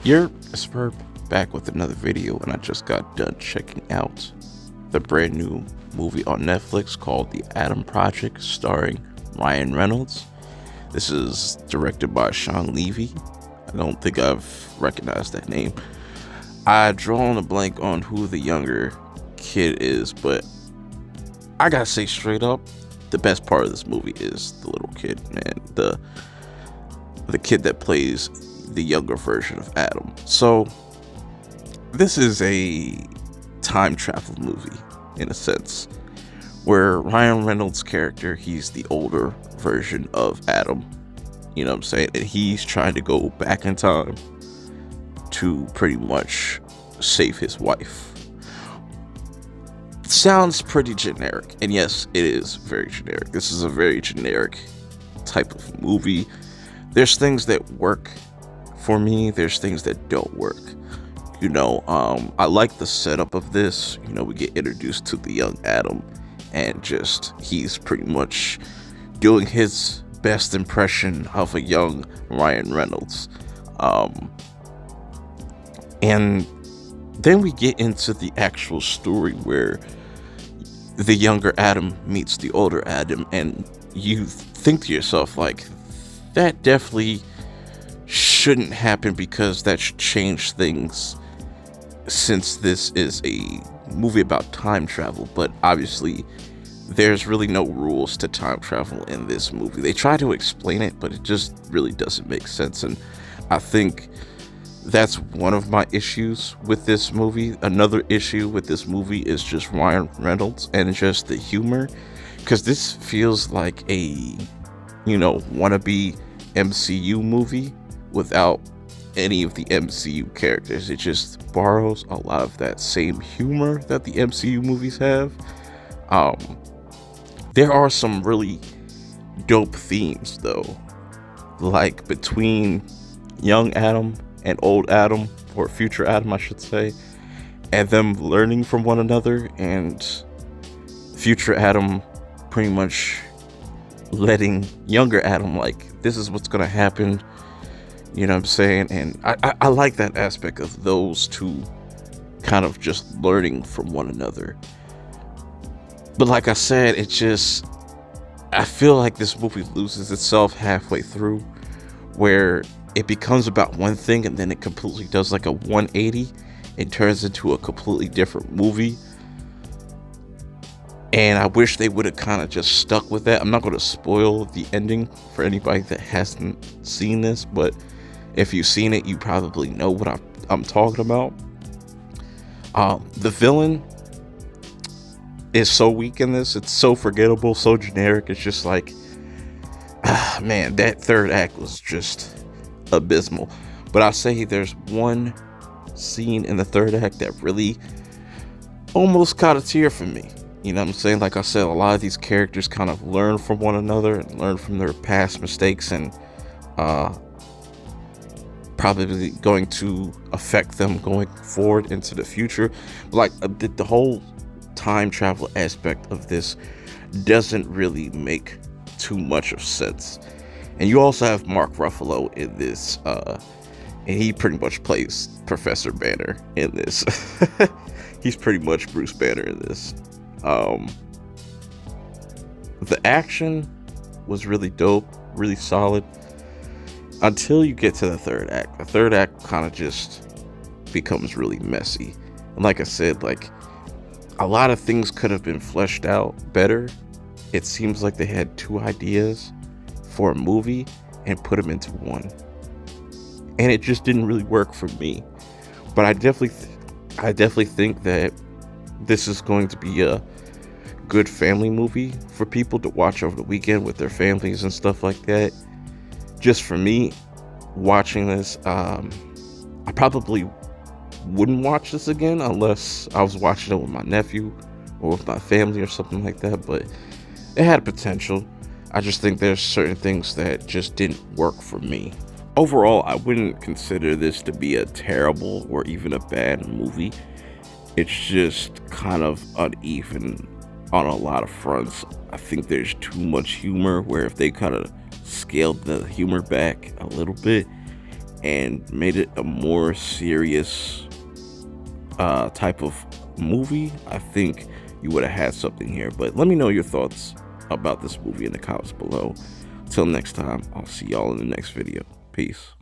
You're Superb back with another video, and I just got done checking out the brand new movie on Netflix called The Adam Project, starring Ryan Reynolds. This is directed by Sean Levy. I don't think I've recognized that name. I drawn a blank on who the younger kid is, but I gotta say straight up, the best part of this movie is the little kid, man. The kid that plays the younger version of Adam. So this is a time travel movie in a sense, where Ryan Reynolds' character, he's the older version of Adam, you know what I'm saying, and he's trying to go back in time to pretty much save his wife. Sounds pretty generic, and yes, it is very generic. This is a very generic type of movie. There's things that work for me, there's things that don't work. I like the setup of this. We get introduced to the young Adam, and just he's pretty much doing his best impression of a young Ryan Reynolds. And then we get into the actual story where the younger Adam meets the older Adam, and you think to yourself, like, that definitely shouldn't happen, because that should change things, since this is a movie about time travel. But obviously there's really no rules to time travel in this movie. They try to explain it, but it just really doesn't make sense, and I think that's one of my issues with this movie. Another issue with this movie is just Ryan Reynolds and just the humor, because this feels like a wannabe MCU movie without any of the MCU characters. It just borrows a lot of that same humor that the MCU movies have. There are some really dope themes though, like between young Adam and old Adam, or future Adam I should say, and them learning from one another, and future Adam pretty much letting younger Adam, like, this is what's gonna happen, you know what I'm saying? And I like that aspect of those two kind of just learning from one another. But like I said, I feel like this movie loses itself halfway through, where it becomes about one thing and then it completely does like a 180. It turns into a completely different movie. And I wish they would have kind of just stuck with that. I'm not going to spoil the ending for anybody that hasn't seen this, but if you've seen it, you probably know what I'm talking about. The villain is so weak in this. It's so forgettable, so generic. It's just like, man, that third act was just abysmal. But I'll say there's one scene in the third act that really almost caught a tear from me. You know what I'm saying? Like I said, a lot of these characters kind of learn from one another and learn from their past mistakes, and probably going to affect them going forward into the future. Like the whole time travel aspect of this doesn't really make too much of sense. And you also have Mark Ruffalo in this, and he pretty much plays Professor Banner in this. He's pretty much Bruce Banner in this. The action was really dope, really solid, until you get to the third act. The third act kind of just becomes really messy. And like I said, like, a lot of things could have been fleshed out better. It seems like they had two ideas for a movie and put them into one, and it just didn't really work for me. But I definitely think that this is going to be a good family movie for people to watch over the weekend with their families and stuff like that. Just for me, watching this, I probably wouldn't watch this again unless I was watching it with my nephew or with my family or something like that. But it had potential. I just think there's certain things that just didn't work for me. Overall, I wouldn't consider this to be a terrible or even a bad movie. It's just kind of uneven on a lot of fronts. I think there's too much humor, where if they kind of scaled the humor back a little bit, and made it a more serious type of movie, I think you would have had something here. But let me know your thoughts about this movie in the comments below. Till next time, I'll see y'all in the next video. Peace.